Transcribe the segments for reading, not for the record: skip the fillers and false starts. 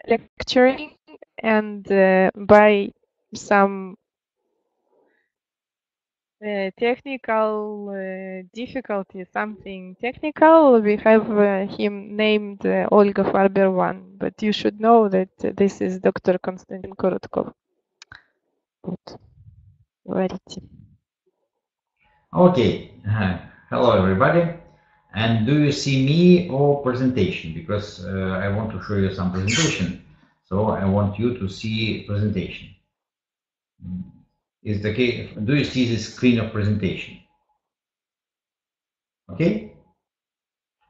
lecturing, and by some technical difficulty, something technical, we have him named Olga Farber 1, but you should know that this is Dr. Konstantin Korotkov. Вот, говорите. Okay, hello everybody. And do you see me or presentation? Because I want to show you some presentation. So I want you to see presentation. Is the case? Do you see the screen of presentation? Okay.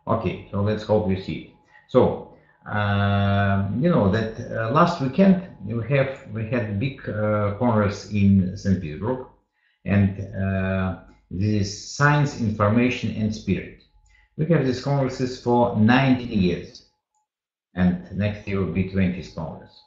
Okay. So let's hope you see it. So you know that last weekend we had big congress in St. Petersburg, and this is Science, Information and Spirit. We have these congresses for 19 years, and next year will be 20th Congress.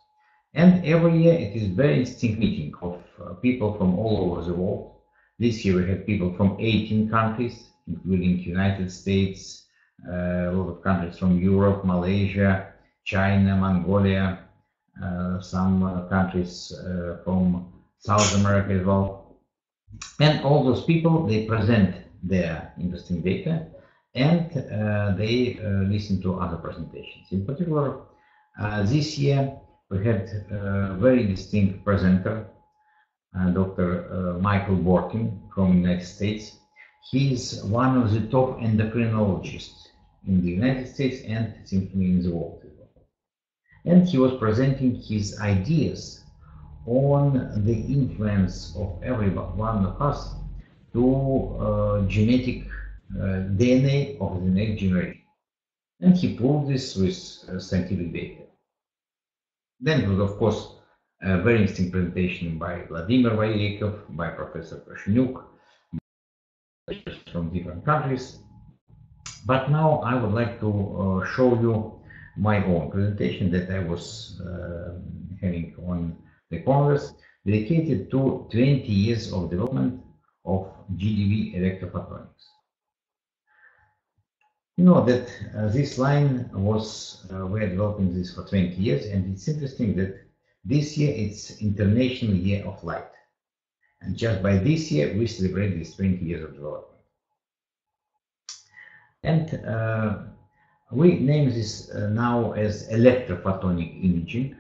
And every year it is very interesting meeting of people from all over the world. This year we have people from 18 countries, including United States, a lot of countries from Europe, Malaysia, China, Mongolia, some countries from South America as well. And all those people, they present their interesting data, and they listen to other presentations. In particular, this year we had a very distinct presenter, Dr. Michael Borkin from the United States. He is one of the top endocrinologists in the United States and simply in the world as well. And he was presenting his ideas on the influence of every one of us to genetic DNA of the next generation. And he proved this with scientific data. Then it was, of course, a very interesting presentation by Vladimir Vayeikov, by Professor Prashnyuk, from different countries. But now I would like to show you my own presentation that I was having on the Congress, dedicated to 20 years of development of GDV electrophotonics. You know that this line was, we're developing this for 20 years, and it's interesting that this year it's International Year of Light. And just by this year, we celebrate these 20 years of development. And we name this now as electrophotonic imaging,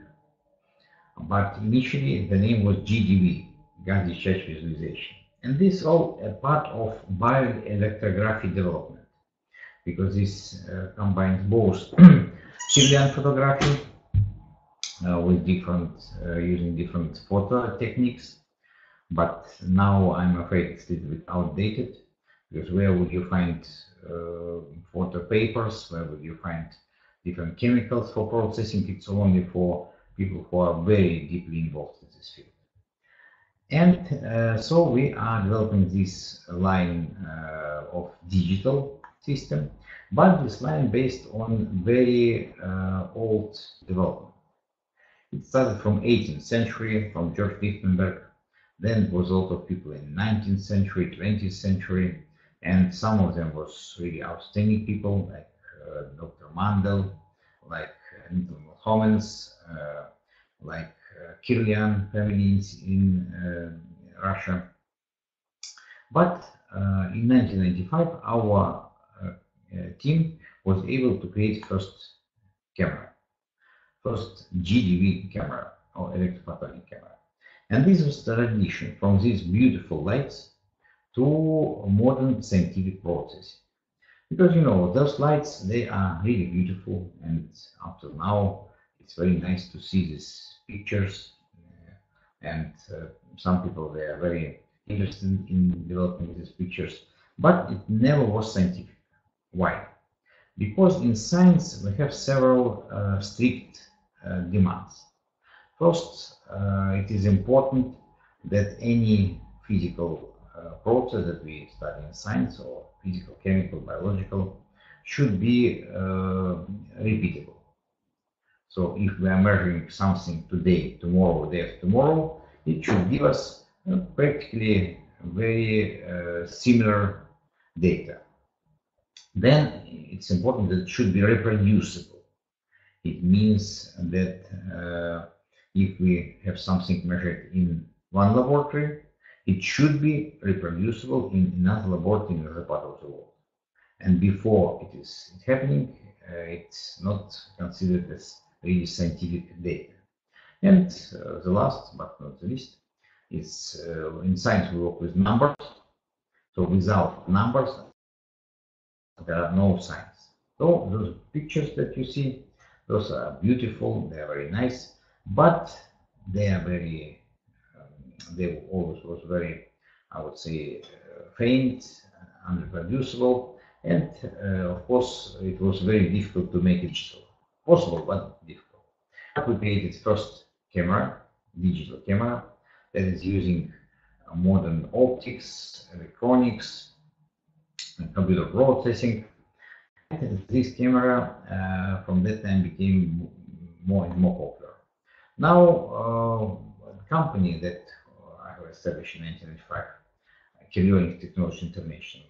but initially the name was GDV, gas discharge visualization. And this is all a part of bioelectrography development, because this combines both civilian photography with using different photo techniques. But now I'm afraid it's a little bit outdated, because where would you find photo papers? Where would you find different chemicals for processing? It's only for people who are very deeply involved in this field. And so we are developing this line of digital system, but this line based on very old development. It started from 18th century, from George Lichtenberg. Then it was a lot of people in 19th century, 20th century, and some of them was really outstanding people, like Dr. Mandel, like Newton Homens, like Kirlian families in Russia. But in 1995, our team was able to create first camera, first GDV camera, or electrophotonic camera. And this was the transition from these beautiful lights to modern scientific process. Because, you know, those lights, they are really beautiful, and up to now, it's very nice to see these pictures. And some people, they are very interested in developing these pictures, but it never was scientific. Why? Because in science, we have several strict demands. First, it is important that any physical process that we study in science, or physical, chemical, biological, should be repeatable. So if we are measuring something today, tomorrow, day after tomorrow, it should give us practically very similar data. Then it's important that it should be reproducible. It means that if we have something measured in one laboratory, it should be reproducible in another laboratory in another part of the world. And before it is happening, it's not considered as really scientific data. And the last but not the least is in science we work with numbers. So without numbers, there are no science. So those pictures that you see, those are beautiful, they are very nice, but they are very, they always was very, I would say, faint, unreproducible, and of course it was very difficult to make it digital. Possible, but difficult. We created first camera, digital camera, that is using modern optics, electronics, and computer processing. This camera from that time became more and more popular. Now, the company that I have established in 1995, Kirionic Technology International,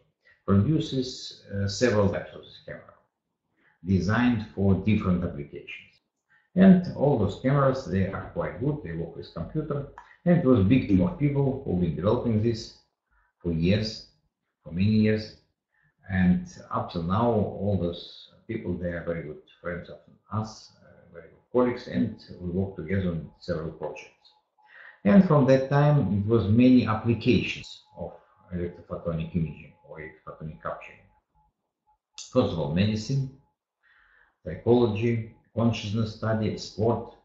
produces several types of this camera, designed for different applications. And all those cameras, they are quite good, they work with computer, and it was a big team of people who've been developing this for years, for many years. And up till now, all those people, they are very good friends of us, very good colleagues, and we work together on several projects. And from that time, it was many applications of electrophotonic imaging or electrophotonic capturing. First of all, medicine, psychology, consciousness study, sport,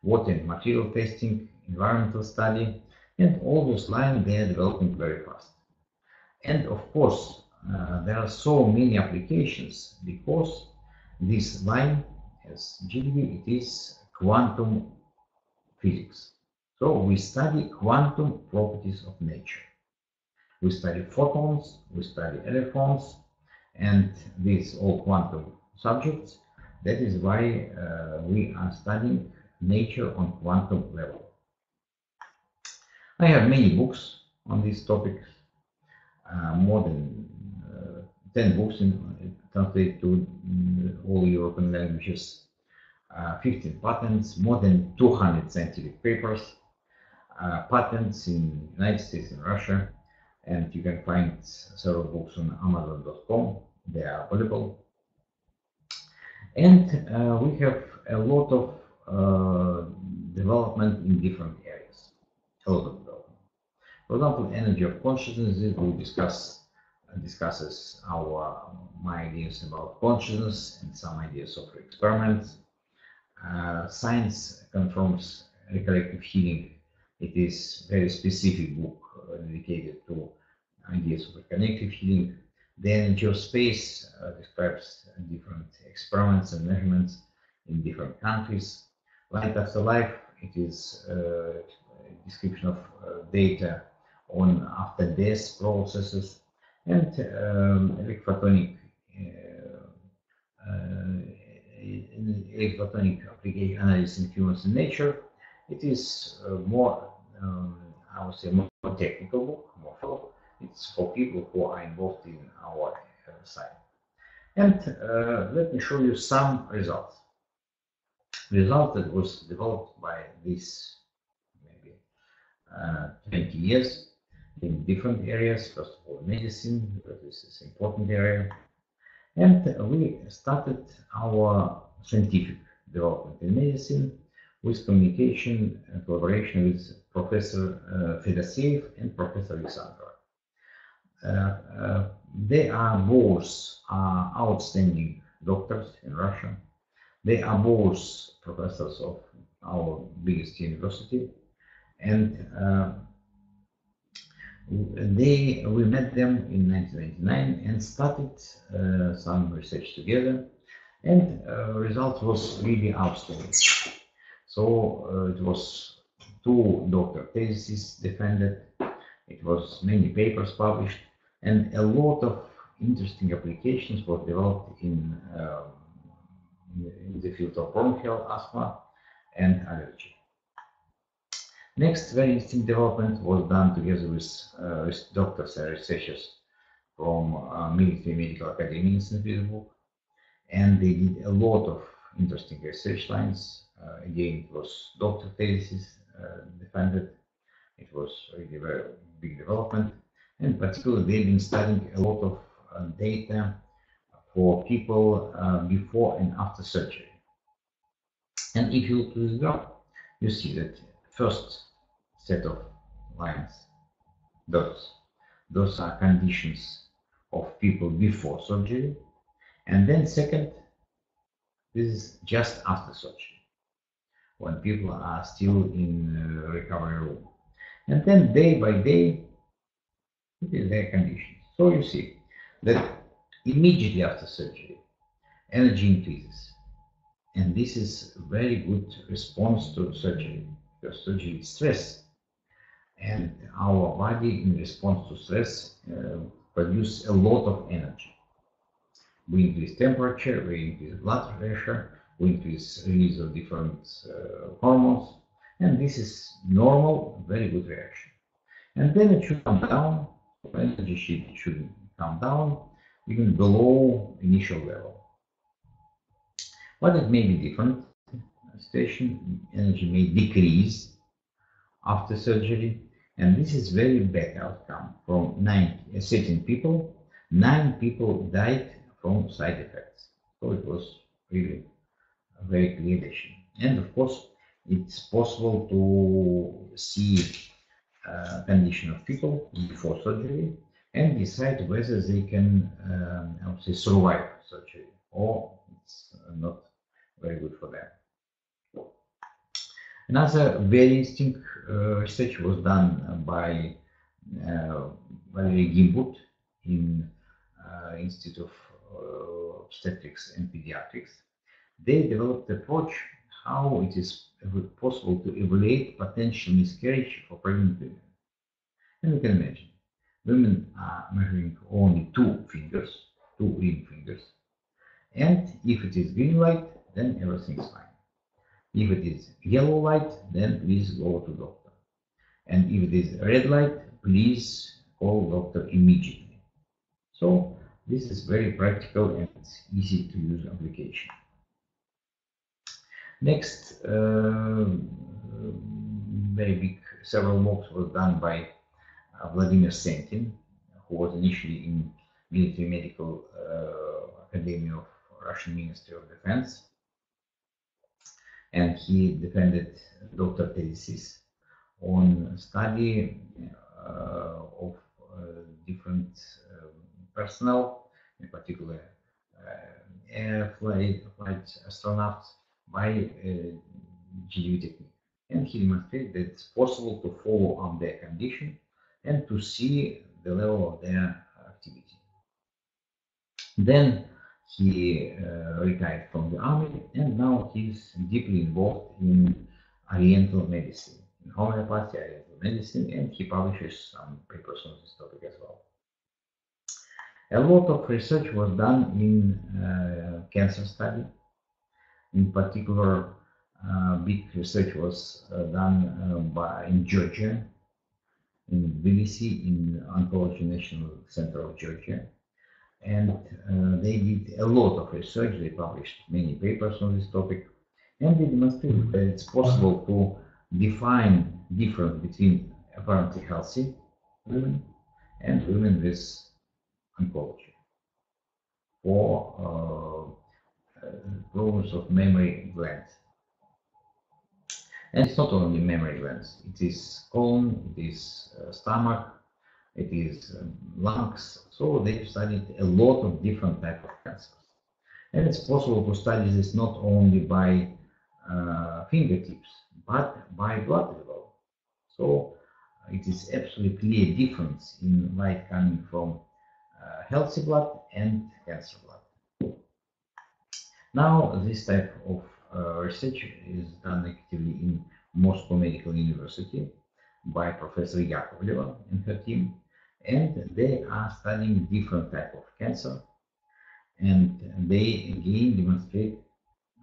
water and material testing, environmental study, and all those lines, they are developing very fast. And of course, there are so many applications because this line as GDV, it is quantum physics. So we study quantum properties of nature. We study photons, we study electrons, and these all quantum subjects. That is why we are studying nature on quantum level. I have many books on these topics, more than 10 books translated to all European languages, 15 patents, more than 200 scientific papers, patents in the United States and Russia, and you can find several books on Amazon.com. They are available. And we have a lot of development in different areas, a lot of development. For example, energy of consciousness, we discusses my ideas about consciousness and some ideas of experiments. Science confirms recollective healing. It is a very specific book dedicated to ideas of reconnective healing. The energy of space describes different experiments and measurements in different countries. Light after life, it is a description of data on after death processes, and electrophotonic application analysis in humans and nature. It is more, I would say, more technical book, more full. It's for people who are involved in our side. And let me show you some results. Result that was developed by this maybe 20 years in different areas. First of all, medicine, because this is an important area. And we started our scientific development in medicine with communication and collaboration with Professor Fedoseev and Professor Alexandrov. They are both outstanding doctors in Russia. They are both professors of our biggest university, and we met them in 1999 and started some research together, and result was really outstanding. So it was 2 doctoral theses defended, it was many papers published, and a lot of interesting applications were developed in the field of bronchial asthma and allergy. Next very interesting development was done together with doctors and researchers from Military Medical Academy in St. Petersburg, and they did a lot of interesting research lines. Again, it was doctor thesis defended. It was really a very big development. And particularly, they've been studying a lot of data for people before and after surgery. And if you look to this graph, you see that first set of lines, those are conditions of people before surgery. And then second, this is just after surgery, when people are still in recovery room. And then day by day, it is their conditions. So you see that immediately after surgery, energy increases. And this is a very good response to surgery, because surgery is stress. And our body, in response to stress, produces a lot of energy. We increase temperature, we increase blood pressure, we increase release of different hormones, and this is normal, very good reaction. And then it should come down, energy should come down even below initial level. But it may be different situation, energy may decrease after surgery, and this is very bad outcome. From 13 people, 9 people died from side effects. So it was really a very clear decision. And of course, it's possible to see condition of people before surgery and decide whether they can, I would say, survive surgery or it's not very good for them. Another very interesting research was done by Valery Gimbut in Institute of Obstetrics and Pediatrics. They developed an approach how it is possible to evaluate potential miscarriage for pregnant women. And you can imagine, women are measuring only 2 ring fingers. And if it is green light, then everything is fine. If it is yellow light, then please go to doctor. And if it is red light, please call doctor immediately. So this is very practical and it's easy to use application. Next, very big several works was done by Vladimir Sentin, who was initially in Military Medical Academy of Russian Ministry of Defense. And he defended doctor thesis on study of different personnel, in particular flight astronauts, by GDV technique. And he demonstrated that it's possible to follow up their condition and to see the level of their activity. Then he retired from the army, and now he's deeply involved in Oriental medicine, in homeopathy, Oriental medicine, and he publishes some papers on this topic as well. A lot of research was done in cancer study. In particular, big research was done in Georgia, in Tbilisi, in Oncology National Center of Georgia. And they did a lot of research. They published many papers on this topic, and they demonstrated that it's possible to define difference between apparently healthy women and women with oncology for problems of mammary glands. And it's not only mammary glands, it is colon, it is stomach, it is lungs. So they've studied a lot of different types of cancers. And it's possible to study this not only by fingertips, but by blood level. So it is absolutely clear difference in light coming from healthy blood and cancer blood. Now this type of research is done actively in Moscow Medical University by Professor Yakovleva and her team, and they are studying different types of cancer, and they again demonstrate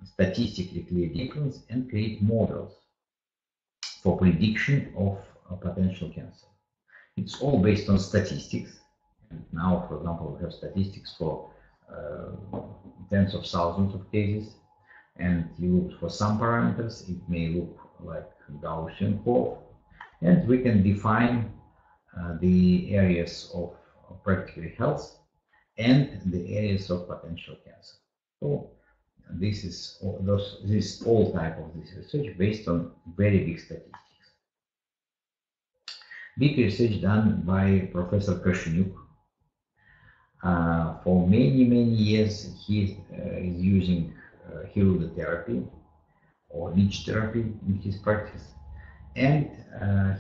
statistically clear difference and create models for prediction of a potential cancer. It's all based on statistics. And now, for example, we have statistics for tens of thousands of cases, and you look for some parameters. It may look like Gaussian curve, and we can define the areas of practically health and the areas of potential cancer. So this is all type of this research based on very big statistics. Big research done by Professor Kashinyuk. For many years, he is using heliotherapies or leech therapy in his practice, and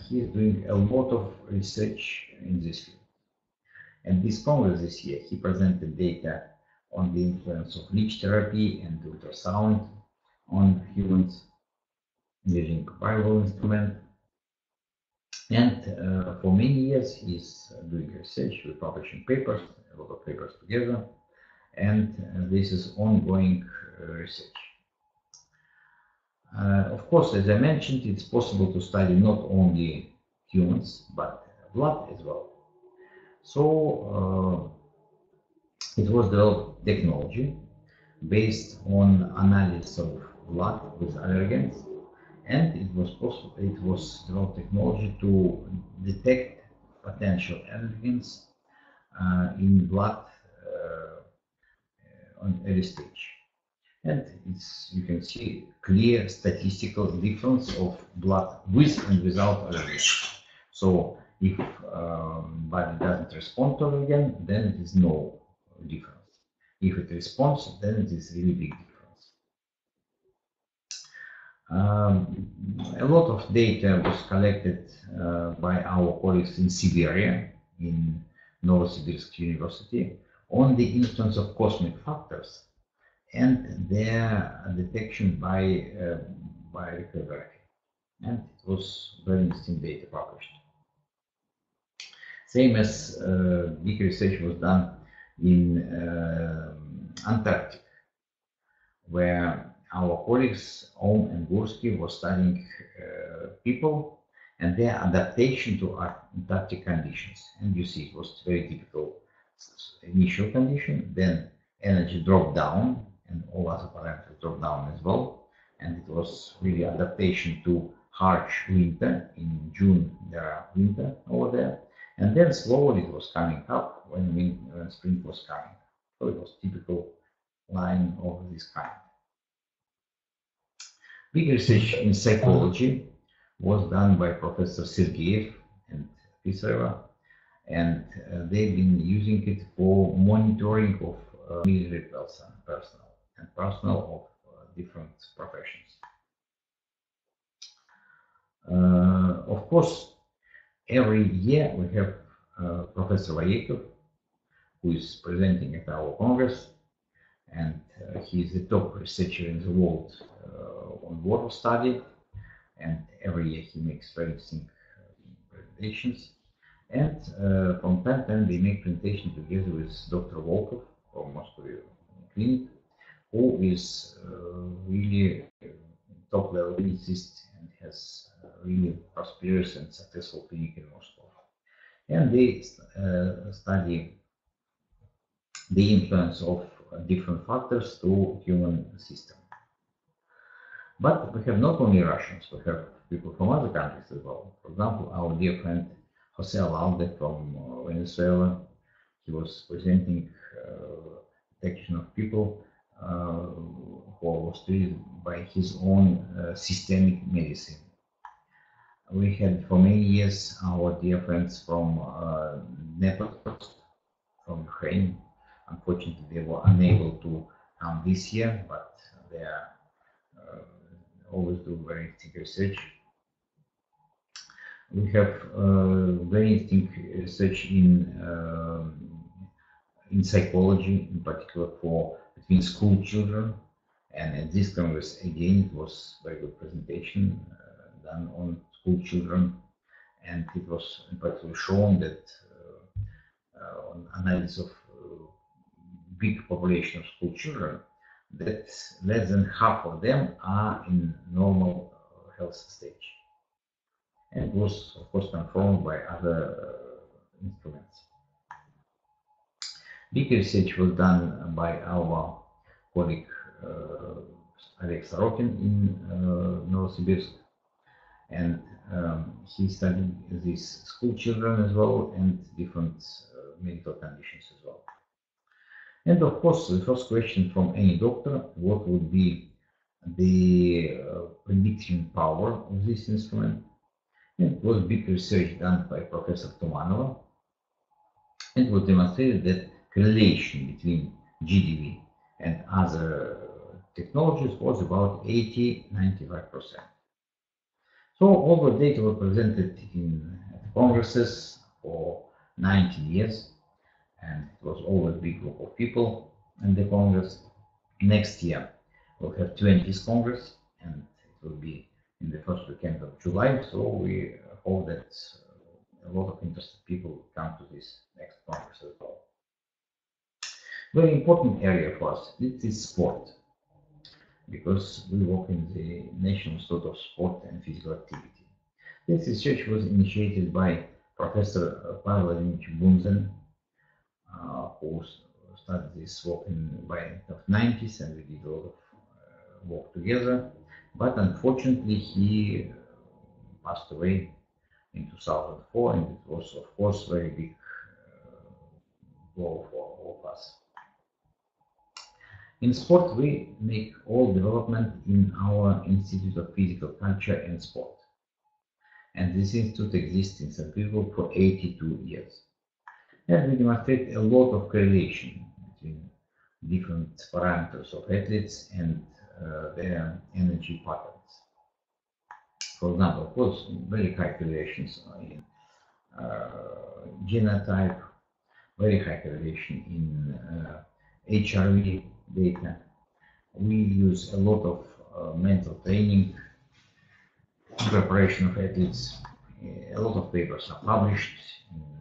he is doing a lot of research in this field. And this Congress this year, he presented data on the influence of leech therapy and ultrasound on humans using Biowell instrument. And for many years, he's doing research, we're publishing papers, a lot of papers together, and this is ongoing research. Of course, as I mentioned, it's possible to study not only humans, but blood as well. So it was developed technology based on analysis of blood with allergens, and it was developed technology to detect potential allergens in blood on early stage. And you can see clear statistical difference of blood with and without allergen. So if body doesn't respond to allergen, then it is no difference. If it responds, then it is really big difference. A lot of data was collected by our colleagues in Siberia, in Novosibirsk University, on the influence of cosmic factors and their detection by bioelectrography. And it was very interesting data published. Same as big research was done in Antarctica, where our colleagues, Ohm and Gursky, were studying people and their adaptation to Antarctic conditions. And you see it was very typical initial condition, then energy dropped down and all other parameters dropped down as well. And it was really adaptation to harsh winter. In June there are winter over there. And then slowly it was coming up when spring was coming. So it was typical line of this kind. Big research in psychology was done by Professor Sergeyev and Pisareva, and they've been using it for monitoring of military personnel of different professions. Of course, every year we have Professor Vayekov, who is presenting at our Congress, and he is the top researcher in the world on water study, and every year he makes very interesting presentations. And from time to time they make presentation together with Dr. Volkov from Moscow Clinic, who is really top level physicist and has really prosperous and successful clinic in Moscow. And they study the influence of different factors to human system. But we have not only Russians, we have people from other countries as well. For example, our dear friend Jose Alalde from Venezuela, he was presenting detection of people who was treated by his own systemic medicine. We had for many years our dear friends from Nepal, from Ukraine. Unfortunately, they were unable to come this year, but they are always do very interesting research. We have very interesting research in psychology, in particular for between school children. And at this Congress, again, it was a very good presentation done on school children. And it was in particular shown that on analysis of big population of school children, that less than half of them are in normal health stage. And it was, of course, confirmed by other instruments. Big research was done by our colleague Alex Sorokin in Novosibirsk, and he studied these school children as well and different medical conditions as well. And of course, the first question from any doctor, what would be the prediction power of this instrument? And it was big research done by Professor Tumanova, and it was demonstrated that correlation between GDV and other technologies was about 80–95%. So all the data were presented in congresses for 19 years, and it was always a big group of people in the Congress. Next year we'll have 20th Congress, and it will be in the first weekend of July, so we hope that a lot of interested people will come to this next Congress as well. Very important area for us, it is sport, because we work in the National Institute of Sport and Physical Activity. This research was initiated by Professor Pavel Bunzen, who started this work by the 90s, and we did a lot of work together. But unfortunately, he passed away in 2004, and it was, of course, very big blow for all of us. In sport, we make all development in our Institute of Physical Culture and Sport. And this institute exists in St. Petersburg for 82 years. And we demonstrate a lot of correlation between different parameters of athletes and their energy patterns. For example, of course, very high correlations in genotype, very high correlation in HRV data. We use a lot of mental training, preparation of athletes. A lot of papers are published.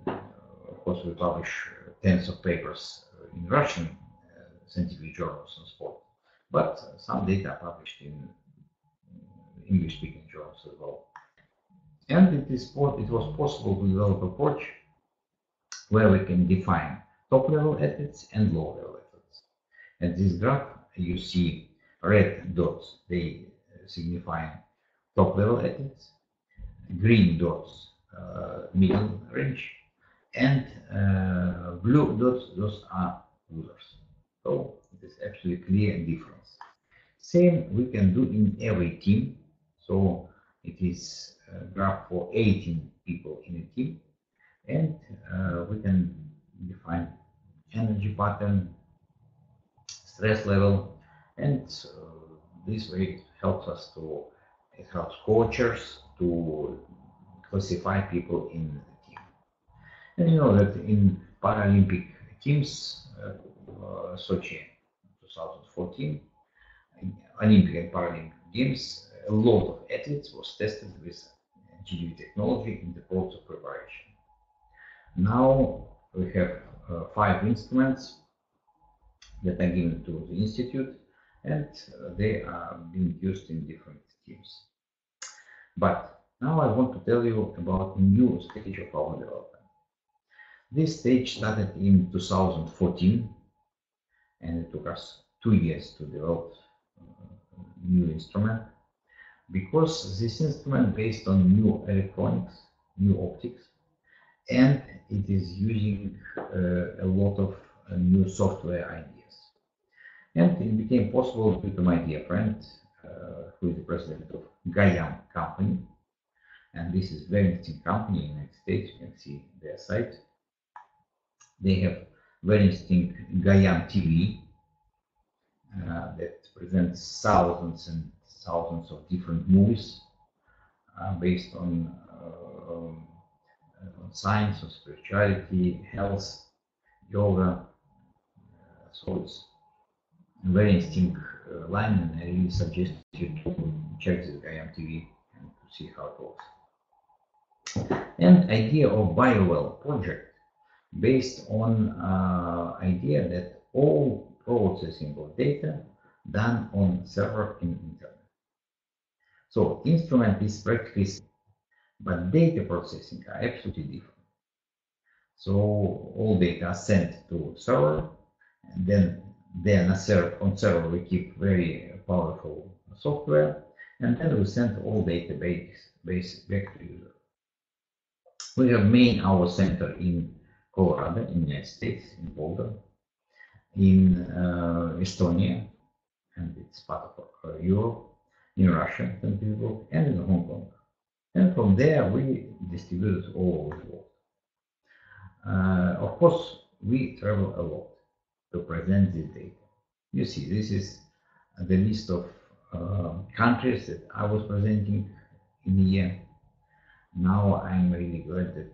Of course, we publish tens of papers in Russian scientific journals on sport, but some data are published in English-speaking journals as well. And in this sport, it was possible to develop an approach where we can define top-level athletes and low-level athletes. And this graph, you see red dots, they signify top-level athletes, green dots, middle range, and blue dots, those are losers. So it is absolutely clear difference. Same we can do in every team. So it is a graph for 18 people in a team, and we can define energy pattern, stress level, and this way it helps us to, it helps coaches to classify people in the team. And you know that in Paralympic teams, Sochi 2014, Olympic and Paralympic Games, a lot of athletes was tested with GDV technology in the process of preparation. Now we have 5 instruments that are given to the institute, and they are being used in different teams. But now I want to tell you about a new stage of our development. This stage started in 2014, and it took us 2 years to develop a new instrument, because this instrument based on new electronics, new optics, and it is using a lot of new software ideas. And it became possible due to my dear friend, who is the president of GAIAM company, and this is a very interesting company in the United States. You can see their site. They have very interesting GAIAM TV that presents thousands and thousands of different movies based on science, on spirituality, health, yoga. So it's a very interesting line, and I really suggest you to check this GAIAM TV and to see how it works. And idea of Biowell Project based on idea that all processing of data done on server in internet. So instrument is practically same, but data processing are absolutely different. So all data are sent to server, and then Then on server we keep very powerful software, and then we send all database back to user. We have main our center in Colorado, in the United States, in Boulder, in Estonia, and it's part of Europe, in Russia, St. Petersburg, and in Hong Kong. And from there we distribute it all over the world. Of course, we travel a lot to present this data. You see, this is the list of countries that I was presenting in a year. Now I'm really glad that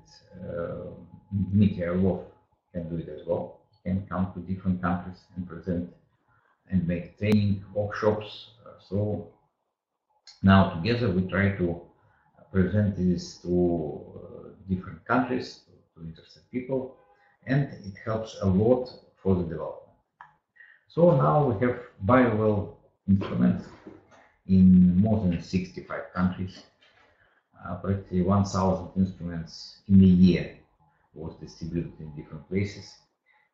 Dmitry Orlov can do it as well. He can come to different countries and present and make training workshops. So now together we try to present this to different countries, to interested people, and it helps a lot for the development. So now we have Biowell instruments in more than 65 countries. Practically 1,000 instruments in a year was distributed in different places.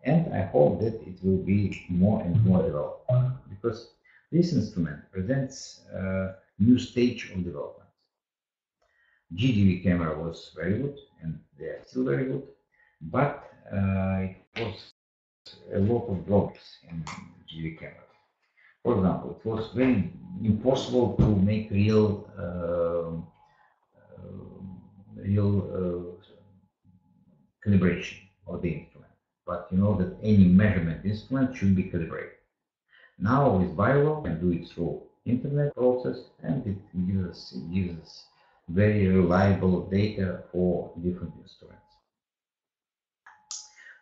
And I hope that it will be more and more developed, because this instrument presents a new stage of development. GDV camera was very good, and they are still very good, but it was a lot of drawbacks in GDV camera. For example, it was very impossible to make real calibration of the instrument. But you know that any measurement instrument should be calibrated. Now with Biowell, we can do it through internet process, and it gives us very reliable data for different instruments.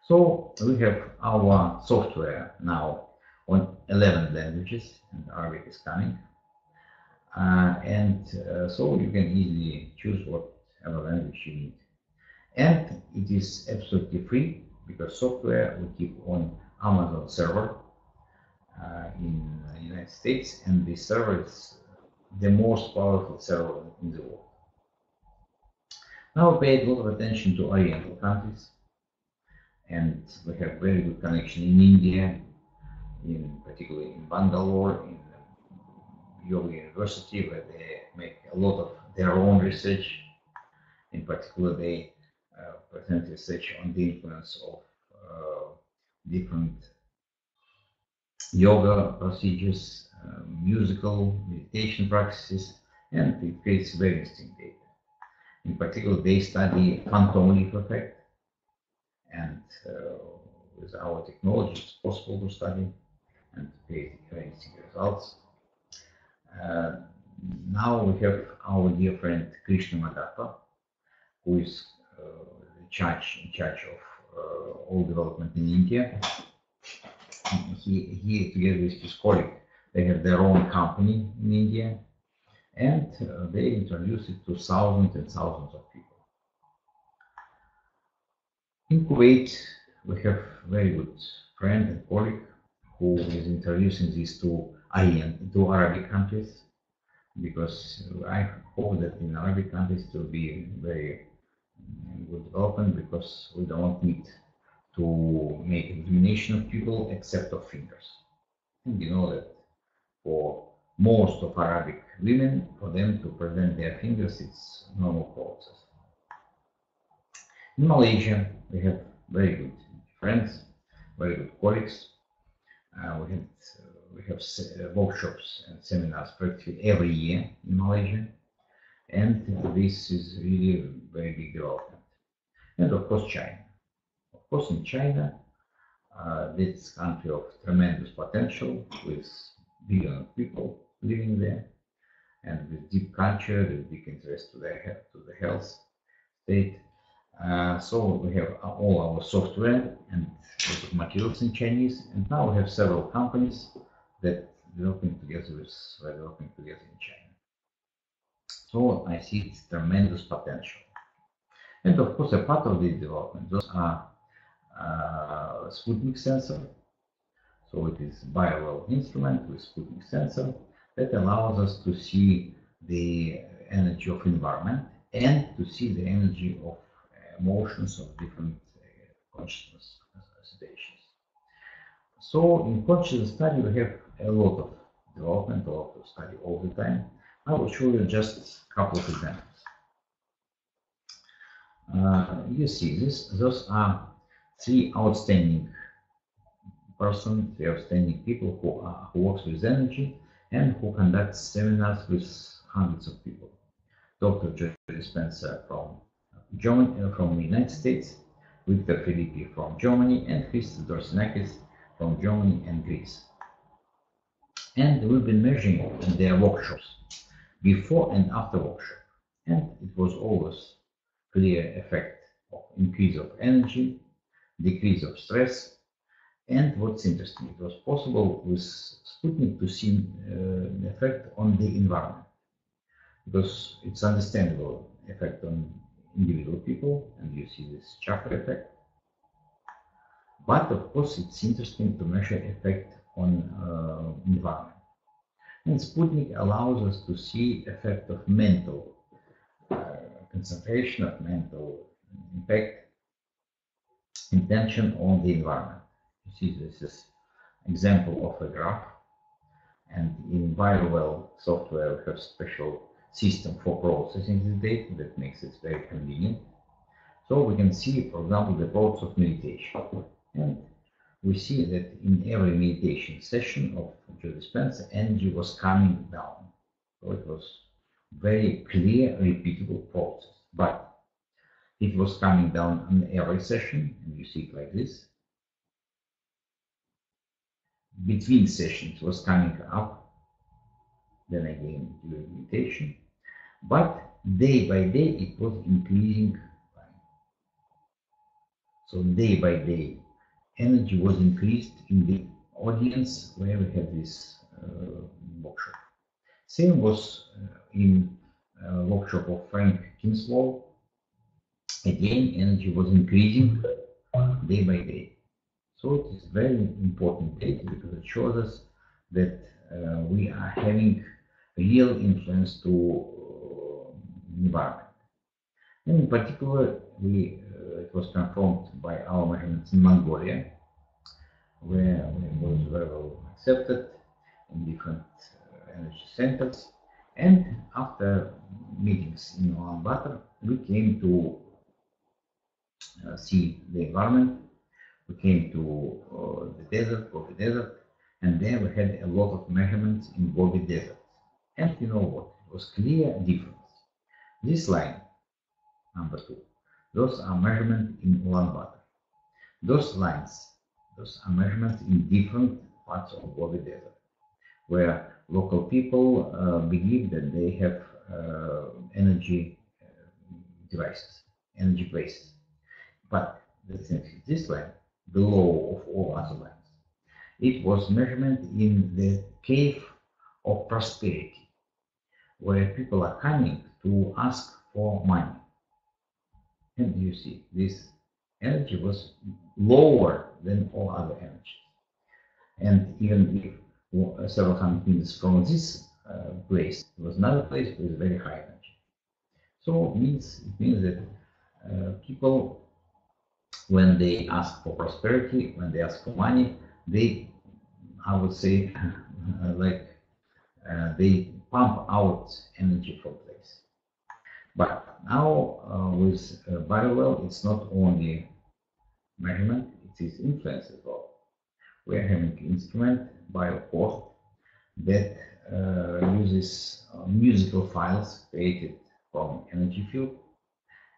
So we have our software now on 11 languages, and Arabic is coming. So you can easily choose whatever language you need. And it is absolutely free, because software we keep on Amazon server in the United States, and this server is the most powerful server in the world. Now we paid a lot of attention to Oriental countries, and we have very good connection in India, particularly in Bangalore, in Yoga University, where they make a lot of their own research. In particular, they present research on the influence of different yoga procedures, musical meditation practices, and it creates very interesting data. In particular, they study phantom leaf effect, and with our technology, it's possible to study and create very interesting results. Now we have our dear friend Krishna Madhapa, who is in charge of all development in India. He together with his colleague, they have their own company in India, and they introduce it to thousands and thousands of people. In Kuwait, we have very good friend and colleague who is introducing this to Arabic countries, because I hope that in Arabic countries it will be very good development, because we don't need to make examination of people except of fingers. And you know that for most of Arabic women, for them to present their fingers, it's normal process. In Malaysia, we have very good friends, very good colleagues. We have workshops and seminars practically every year in Malaysia, and this is really a very big development. And of course, China. Of course, in China, this country of tremendous potential, with billions of people living there, and with deep culture, with big interest to the health state. So we have all our software and materials in Chinese, and now we have several companies that developing together in China. So I see it's tremendous potential. And of course, a part of this development, those are Sputnik sensor. So it is Biowell instrument with Sputnik sensor that allows us to see the energy of environment and to see the energy of emotions of different consciousness stations. So in consciousness study, we have a lot of development, a lot of study all the time. I will show you just a couple of examples. You see this, those are three outstanding people who works with energy and who conduct seminars with hundreds of people. Dr. Joe Dispensa from Germany, from the United States, Victor Filippi from Germany, and Christos Dorsinakis from Germany and Greece. And we've been measuring their workshops before and after workshop, and it was always clear effect of increase of energy, decrease of stress, and what's interesting, it was possible with Sputnik to see the effect on the environment, because it's understandable effect on individual people, and you see this chapter effect. But of course, it's interesting to measure effect on environment. And Sputnik allows us to see effect of mental concentration, of mental impact, intention on the environment. You see, this is example of a graph, and in Biowell software we have special system for processing this data that makes it very convenient. So we can see, for example, the process of meditation, and we see that in every meditation session of Joe Dispensa, energy was coming down. So it was very clear, repeatable process, but it was coming down on every session, and you see it like this. Between sessions was coming up, then again during meditation, but day by day it was increasing. So day by day, energy was increased in the audience where we had this workshop. Same was in workshop of Frank Kinslow. Again, energy was increasing day by day. So it is very important data because it shows us that we are having real influence to environment. And in particular, it was confirmed by our measurements in Mongolia, where it was very well accepted in different energy centers. And after meetings in Ulaanbaatar, we came to see the environment. We came to the desert, Gobi Desert, and there we had a lot of measurements in Gobi Desert. And you know what? It was clear difference. This line, number 2, those are measurements in Ulaanbaatar. Those lines, those are measurements in different parts of Gobi Desert, where local people believe that they have energy devices, energy places. But the thing is, this line, below of all other lines, it was measurement in the cave of prosperity, where people are coming to ask for money. And you see, this energy was lower than all other energies. And even if several hundred meters from this place, there was another place with very high energy. So it means that people, when they ask for prosperity, when they ask for money, they, I would say, they pump out energy from place. But now with Biowell, it's not only measurement, it is influence as well. We are having an instrument, BioPort, that uses musical files created from energy field,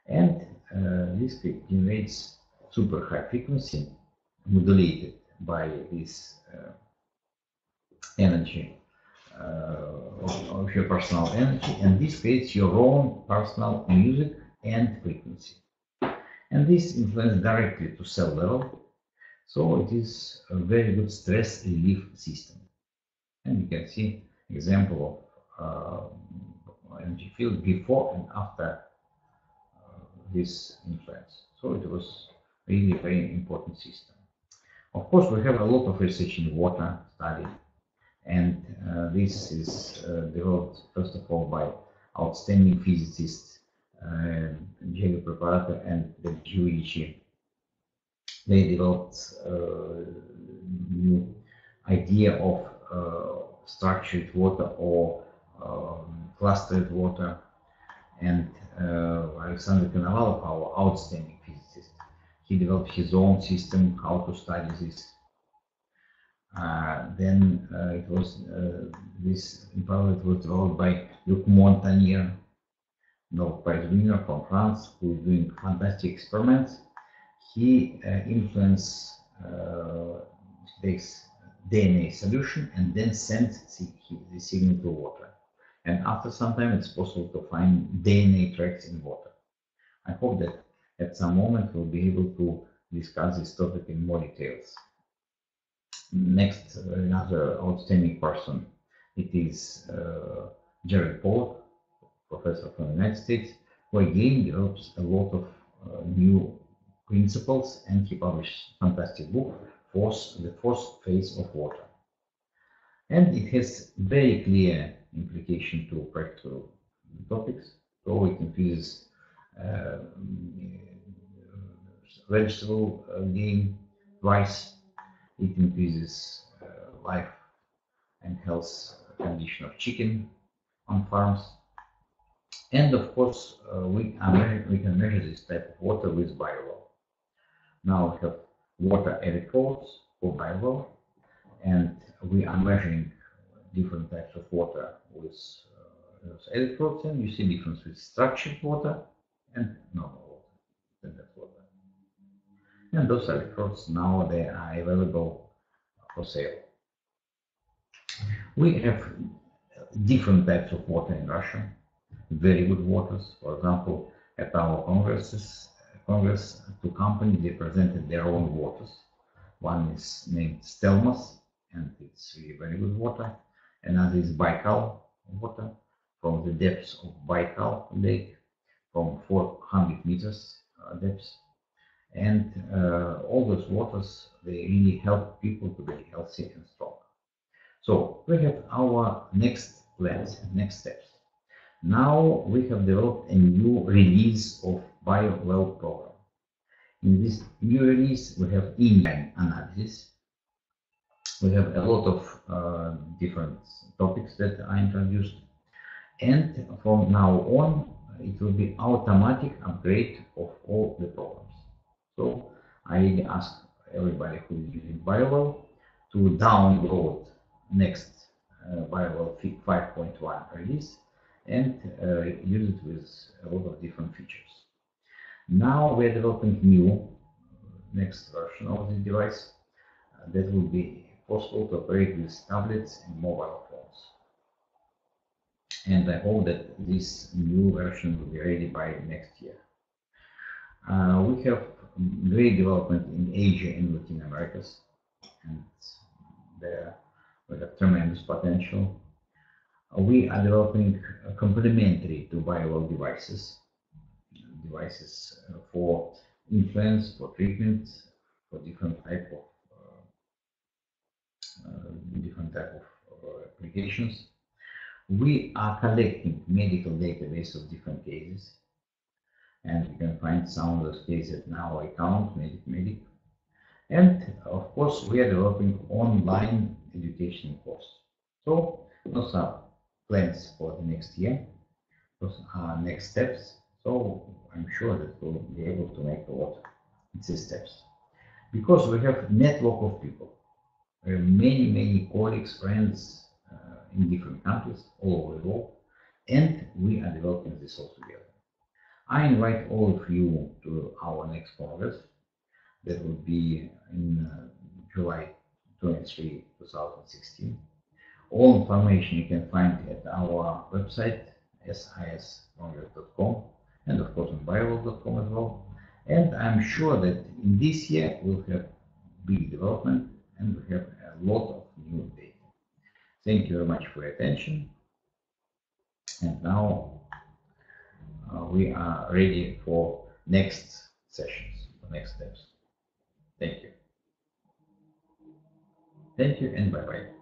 and this generates super high frequency modulated by this energy of your personal energy, and this creates your own personal music and frequency. And this influences directly to cell level, so it is a very good stress relief system. And you can see example of energy field before and after this influence. So it was really a very important system. Of course, we have a lot of research in water study, and this is developed first of all by outstanding physicists, Diego Preparator and the Giudici They developed new idea of structured water or clustered water. And Alexander Konovalov, our outstanding physicist, he developed his own system how to study this. Then it was this empowerment was developed by Luc Montagnier, Nobel Prize winner from France, who is doing fantastic experiments. He influenced this DNA solution and then sends the signal to water. And after some time, it's possible to find DNA tracks in water. I hope that at some moment we'll be able to discuss this topic in more details. Next, another outstanding person, it is Jared Pollock, professor from the United States, who again develops a lot of new principles, and he published a fantastic book, The Fourth Phase of Water. And it has very clear implication to practical topics. So it increases vegetable gain twice. It increases life and health condition of chicken on farms. And of course, we can measure this type of water with Biowell. Now we have water electrodes for Biowell, and we are measuring different types of water with those electrodes, and you see difference with structured water and normal water, standard water. And those electrodes now they are available for sale. We have different types of water in Russia, very good waters. For example, at our Congress, two companies, they presented their own waters. One is named Stelmas, and it's really very good water. Another is Baikal water, from the depths of Baikal Lake, from 400 meters depth. And all those waters, they really help people to be healthy and strong. So we have our next plans, next steps. Now we have developed a new release of Biowell program. In this new release, we have in-line analysis. We have a lot of different topics that are introduced. And from now on, it will be automatic upgrade of all the programs. So I really ask everybody who is using Biowell to download next Biowell 5.1 release and use it with a lot of different features. Now we are developing new next version of the device that will be possible to operate with tablets and mobile phones. And I hope that this new version will be ready by next year. We have great development in Asia and Latin Americas, and there we have tremendous potential. We are developing complementary to Biowell devices for influence, for treatment, for different type of applications. We are collecting medical database of different cases, and you can find some of those cases in our account, Medic. And of course, we are developing online education course. So those are plans for the next year. Those are next steps. So I'm sure that we'll be able to make a lot of these steps. Because we have network of people. We have many colleagues, friends in different countries all over the world, and we are developing this all together. I invite all of you to our next Congress that will be in July 23, 2016. All information you can find at our website, siscongress.com, and of course on biowell.com as well. And I'm sure that in this year we'll have big development and we have a lot of new data. Thank you very much for your attention. And now we are ready for next sessions, the next steps. Thank you. Thank you and bye-bye.